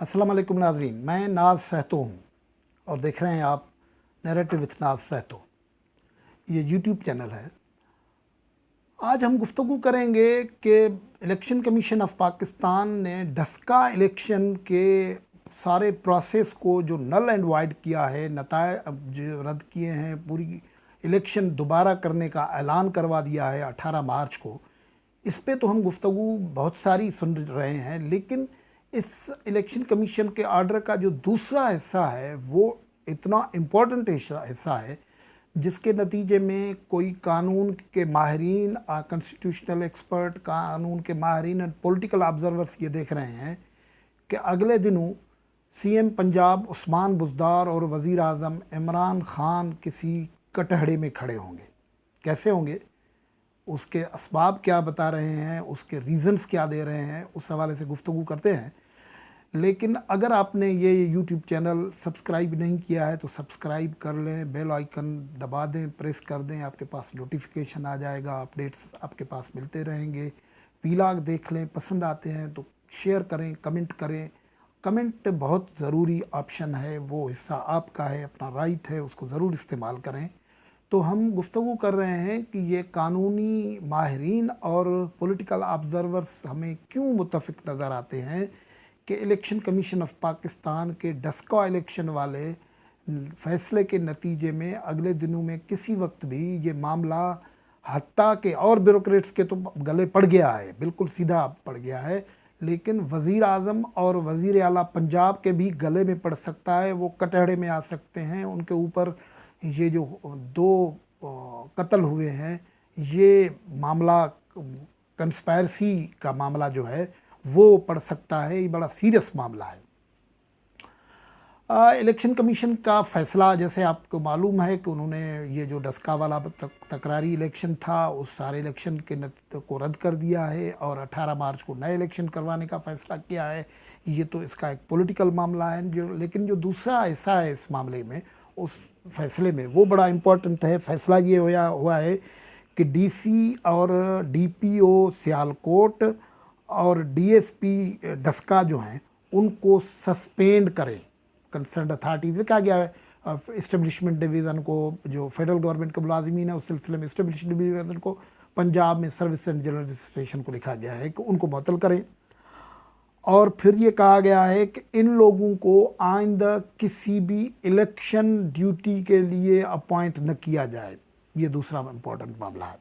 अस्सलाम वालेकुम नाज़रीन, मैं नाज सहतो हूँ और देख रहे हैं आप नैरेटिव विथ नाज सहतो। ये यूट्यूब चैनल है। आज हम गुफ्तगू करेंगे कि इलेक्शन कमीशन ऑफ पाकिस्तान ने डस्का इलेक्शन के सारे प्रोसेस को जो नल एंड वाइड किया है, नतायज जो रद्द किए हैं, पूरी इलेक्शन दोबारा करने का ऐलान करवा दिया है 18 मार्च को। इस पे तो हम गुफ्तगू बहुत सारी सुन रहे हैं, लेकिन इस इलेक्शन कमीशन के आर्डर का जो दूसरा हिस्सा है वो इतना इम्पोर्टेंट हिस्सा है जिसके नतीजे में कोई कानून के माहिरीन, कॉन्स्टिट्यूशनल एक्सपर्ट, कानून के माहिरीन और पॉलिटिकल ऑब्जर्वर्स ये देख रहे हैं कि अगले दिनों सीएम पंजाब उस्मान बुज़दार और वज़ीर आज़म इमरान ख़ान किसी कटहड़े में खड़े होंगे। कैसे होंगे, उसके असबाब क्या बता रहे हैं, उसके रीज़न्स क्या दे रहे हैं, उस हवाले से गुफ्तगू करते हैं। लेकिन अगर आपने ये यूट्यूब चैनल सब्सक्राइब नहीं किया है तो सब्सक्राइब कर लें, बेल आइकन दबा दें, प्रेस कर दें, आपके पास नोटिफिकेशन आ जाएगा, अपडेट्स आपके पास मिलते रहेंगे। वीलॉग देख लें, पसंद आते हैं तो शेयर करें, कमेंट करें। कमेंट बहुत ज़रूरी ऑप्शन है, वो हिस्सा आपका है, अपना राइट है, उसको ज़रूर इस्तेमाल करें। तो हम गुफ्तगू कर रहे हैं कि ये कानूनी माहिरीन और पॉलिटिकल ऑब्जर्वर्स हमें क्यों मुत्तफ़िक नज़र आते हैं कि इलेक्शन कमीशन ऑफ पाकिस्तान के डस्का इलेक्शन वाले फ़ैसले के नतीजे में अगले दिनों में किसी वक्त भी ये मामला हत्ता के और ब्यूरोक्रेट्स के तो गले पड़ गया है, बिल्कुल सीधा पड़ गया है, लेकिन वज़ीर आज़म और वज़ीर आला पंजाब के भी गले में पड़ सकता है। वो कटहड़े में आ सकते हैं। उनके ऊपर ये जो 2 कत्ल हुए हैं, ये मामला कंस्पायरेसी का मामला जो है वो पड़ सकता है। ये बड़ा सीरियस मामला है। इलेक्शन कमीशन का फ़ैसला, जैसे आपको मालूम है कि उन्होंने ये जो डस्का वाला तकरारी इलेक्शन था उस सारे इलेक्शन के को रद्द कर दिया है और 18 मार्च को नए इलेक्शन करवाने का फ़ैसला किया है। ये तो इसका एक पॉलिटिकल मामला है लेकिन जो दूसरा हिस्सा है इस मामले में, उस फैसले में, वो बड़ा इम्पोर्टेंट है। फ़ैसला ये हुआ है कि डीसी और डीपीओ सियालकोट और डीएसपी डस्का जो हैं उनको सस्पेंड करें। कंसर्न अथॉरिटीज़ लिखा गया है इस्टेब्लिशमेंट डिवीज़न को, जो फेडरल गवर्नमेंट के मुलाजिमीन है उस सिलसिले में इस्टेब्लिशमेंट डिवीज़न को, पंजाब में सर्विस एंड जनरल एडमिनिस्ट्रेशन को लिखा गया है कि उनको मुअत्तल करें। और फिर ये कहा गया है कि इन लोगों को आइंदा किसी भी इलेक्शन ड्यूटी के लिए अपॉइंट न किया जाए। ये दूसरा इम्पोर्टेंट मामला है।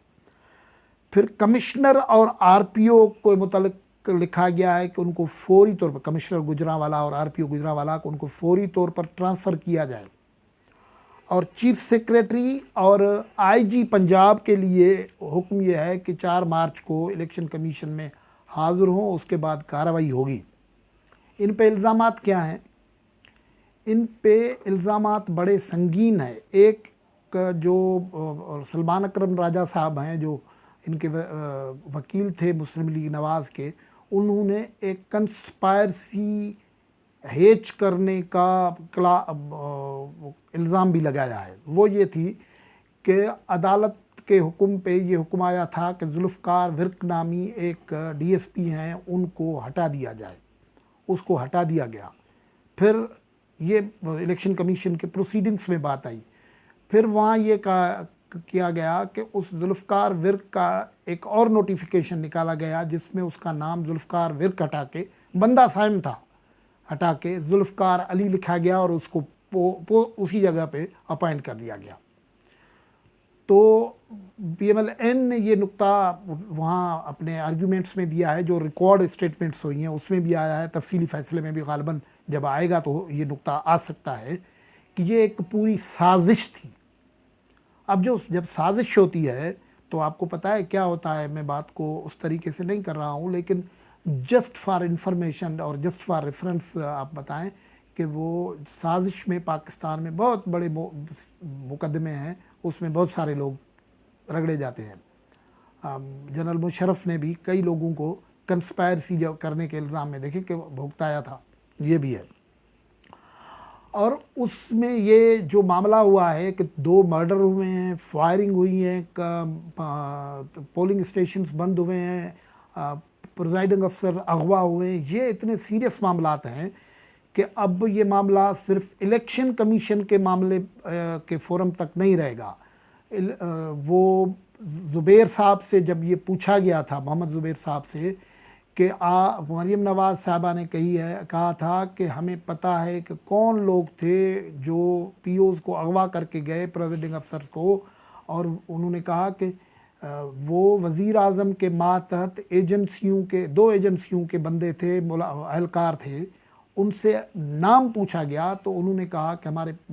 फिर कमिश्नर और आरपीओ को मुतल्लिक लिखा गया है कि उनको फौरी तौर पर, कमिश्नर गुजरांवाला और आरपीओ गुजरांवाला को उनको फौरी तौर पर ट्रांसफ़र किया जाए। और चीफ सेक्रेटरी और आईजी पंजाब के लिए हुक्म यह है कि 4 मार्च को इलेक्शन कमीशन में हाज़िर हों, उसके बाद कार्रवाई होगी। इन पे इल्ज़ामात क्या हैं? इन पे इल्ज़ामात बड़े संगीन हैं। एक जो सलमान अकरम राजा साहब हैं, जो इनके वकील थे मुस्लिम लीग नवाज़ के, उन्होंने एक कंस्पायरेसी हेच करने का इल्ज़ाम भी लगाया है। वो ये थी कि अदालत के हुक्म पे ये हुक्म आया था कि जुल्फ़कार विर्क नामी एक डीएसपी हैं, उनको हटा दिया जाए। उसको हटा दिया गया। फिर ये इलेक्शन कमीशन के प्रोसीडिंग्स में बात आई। फिर वहाँ ये किया गया कि उस जुल्फ़कार विर्क का एक और नोटिफिकेशन निकाला गया जिसमें उसका नाम जुल्फ़कार विर्क हटा के, बंदा साइम था, हटा के जुल्फ़कार अली लिखा गया और उसको उसी जगह पे अपॉइंट कर दिया गया। तो PMLN ने ये नुक्ता वहाँ अपने आर्ग्यूमेंट्स में दिया है, जो रिकॉर्ड स्टेटमेंट्स हुई हैं उसमें भी आया है, तफसीली फ़ैसले में भी गालिबन जब आएगा तो ये नुक्ता आ सकता है कि ये एक पूरी साजिश थी। अब जब साजिश होती है तो आपको पता है क्या होता है। मैं बात को उस तरीके से नहीं कर रहा हूँ, लेकिन जस्ट फॉर इंफॉर्मेशन और जस्ट फॉर रेफरेंस आप बताएं कि वो साजिश में पाकिस्तान में बहुत बड़े मुकदमे हैं, उसमें बहुत सारे लोग रगड़े जाते हैं। जनरल मुशर्रफ ने भी कई लोगों को कंस्पायरेसी करने के इल्ज़ाम में देखे कि भुगताया था, ये भी है। और उसमें ये जो मामला हुआ है कि 2 मर्डर हुए हैं, फायरिंग हुई है, पोलिंग स्टेशंस बंद हुए हैं, प्रिजाइडिंग अफसर अगवा हुए हैं, ये इतने सीरियस मामलात हैं کہ اب یہ معاملہ صرف الیکشن کمیشن کے معاملے کے فورم تک نہیں رہے گا. وہ زبیر صاحب سے جب یہ پوچھا گیا تھا، محمد زبیر صاحب سے، کہ مریم نواز صاحبہ نے کہا تھا کہ ہمیں پتہ ہے کہ کون لوگ تھے جو پی اوز کو اغوا کر کے گئے پریزائڈنگ افسر کو، اور انہوں نے کہا کہ وہ وزیر اعظم کے ماتحت دو ایجنسیوں کے بندے تھے، اہلکار تھے. ان سے نام پوچھا گیا تو انہوں نے کہا کہ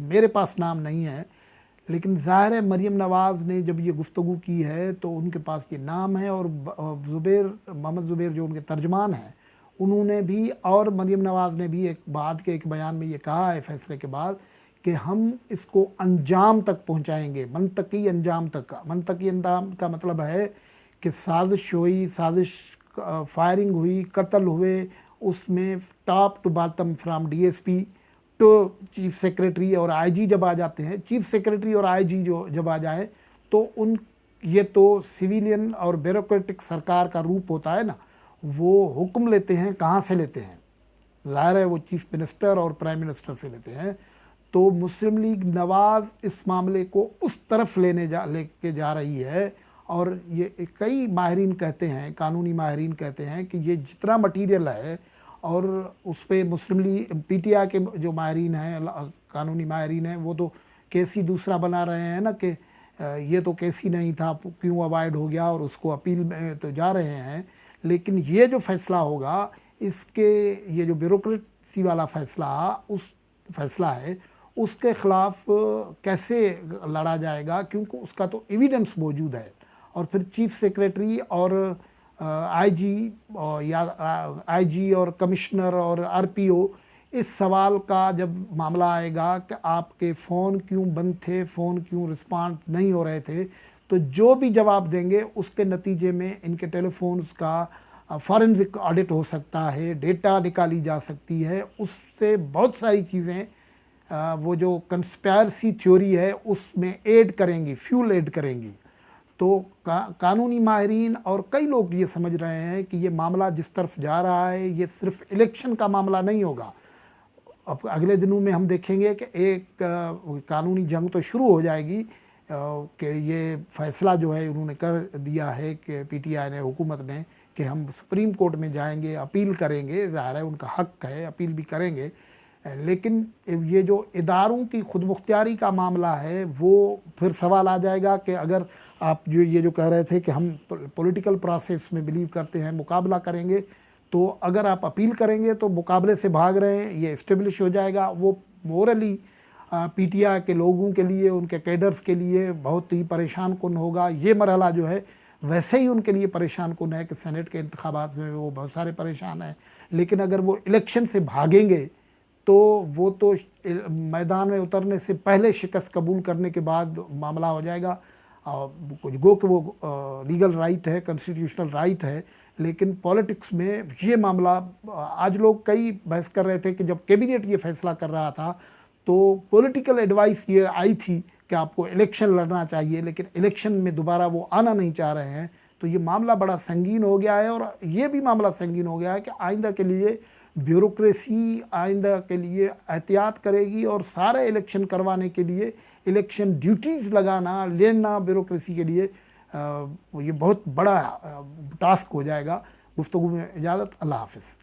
میرے پاس نام نہیں ہے. لیکن ظاہر ہے مریم نواز نے جب یہ گفتگو کی ہے تو ان کے پاس یہ نام ہے، اور محمد زبیر جو ان کے ترجمان ہیں، انہوں نے بھی، اور مریم نواز نے بھی ایک بیان میں یہ کہا ہے فیصلے کے بعد کہ ہم اس کو انجام تک پہنچائیں گے، منطقی انجام تک. منطقی انجام کا مطلب ہے کہ سازش ہوئی، فائرنگ ہوئی، قتل ہوئے، اس میں top to bottom from D S P تو چیف سیکریٹری اور آئی جی جب آ جاتے ہیں، چیف سیکریٹری اور آئی جی جب آ جائے تو یہ تو سویلین اور بیوروکریٹک سرکار کا روپ ہوتا ہے نا. وہ حکم لیتے ہیں، کہاں سے لیتے ہیں؟ ظاہر ہے وہ چیف منسٹر اور پرائم منسٹر سے لیتے ہیں. تو مسلم لیگ نواز اس معاملے کو اس طرف لے کے جا رہی ہے، اور یہ کئی ماہرین کہتے ہیں، قانونی ماہرین کہتے ہیں کہ یہ جتنا مٹیریل ہے، اور اس پہ مسلم لیگ پی ٹی آئی کے جو ماہرین ہیں، قانونی ماہرین ہیں، وہ تو کیسی دوسرا بنا رہے ہیں نا کہ یہ تو کیسی نہیں تھا، کیوں اوائڈ ہو گیا، اور اس کو اپیل میں تو جا رہے ہیں. لیکن یہ جو فیصلہ ہوگا، یہ جو بیوروکریسی والا فیصلہ ہے، اس کے خلاف کیسے لڑا جائے گا، کیونکہ اس کا تو ایویڈنس موجود ہے. اور پھر چیف سیکریٹری اور آئی جی اور کمشنر اور آر پی او، اس سوال کا جب معاملہ آئے گا کہ آپ کے فون کیوں بند تھے، فون کیوں رسپانس نہیں ہو رہے تھے، تو جو بھی جواب دیں گے اس کے نتیجے میں ان کے ٹیلی فونز کا فارنزک آڈٹ ہو سکتا ہے، ڈیٹا نکالی جا سکتی ہے. اس سے بہت ساری چیزیں وہ جو کنسپائرسی تھیوری ہے اس میں فیول ایڈ کریں گی. تو قانونی ماہرین اور کئی لوگ یہ سمجھ رہے ہیں کہ یہ معاملہ جس طرف جا رہا ہے، یہ صرف الیکشن کا معاملہ نہیں ہوگا. اب اگلے دنوں میں ہم دیکھیں گے کہ ایک قانونی جنگ تو شروع ہو جائے گی، کہ یہ فیصلہ جو ہے انہوں نے کر دیا ہے کہ پی ٹی آئی نے، حکومت نے، کہ ہم سپریم کورٹ میں جائیں گے، اپیل کریں گے. ظاہر ہے ان کا حق ہے، اپیل بھی کریں گے. لیکن یہ جو اداروں کی خود مختاری کا معاملہ ہے، وہ پھر سوال آ جائے گا کہ اگر آپ جو کہہ رہے تھے کہ ہم پولیٹیکل پروسیس میں بلیو کرتے ہیں، مقابلہ کریں گے، تو اگر آپ اپیل کریں گے تو مقابلے سے بھاگ رہے ہیں، یہ اسٹیبلش ہو جائے گا. وہ مورلی پی ٹی آئی کے لوگوں کے لیے، ان کے کیڈرز کے لیے بہت ہی پریشان کن ہوگا. یہ مرحلہ جو ہے ویسے ہی ان کے لیے پریشان کن ہے کہ سینٹ کے انتخابات میں وہ بہت سارے پریشان ہیں. لیکن اگر وہ الیکشن سے بھاگیں گے تو وہ تو میدان میں اترنے سے پہلے شکست قبول کرنے کے بعد معاملہ ہو جائے گا. گو کہ وہ لیگل رائٹ ہے، کنسٹیٹیوشنل رائٹ ہے. لیکن پولیٹکس میں یہ معاملہ، آج لوگ کئی بحث کر رہے تھے کہ جب کیبنٹ یہ فیصلہ کر رہا تھا تو پولیٹیکل ایڈوائس یہ آئی تھی کہ آپ کو الیکشن لڑنا چاہیے، لیکن الیکشن میں دوبارہ وہ آنا نہیں چاہ رہے ہیں. تو یہ معاملہ بڑا سنگین ہو گیا ہے، اور یہ بھی معاملہ سنگین ہو گیا ہے کہ آئندہ کے لیے بیوروکریسی آئندہ کے لیے احتیاط کرے گی، اور سارے الیکشن کروانے کے لیے الیکشن ڈیوٹیز لینا بیوروکریسی کے لیے یہ بہت بڑا ٹاسک ہو جائے گا. گفتگو میں اجازت. اللہ حافظ.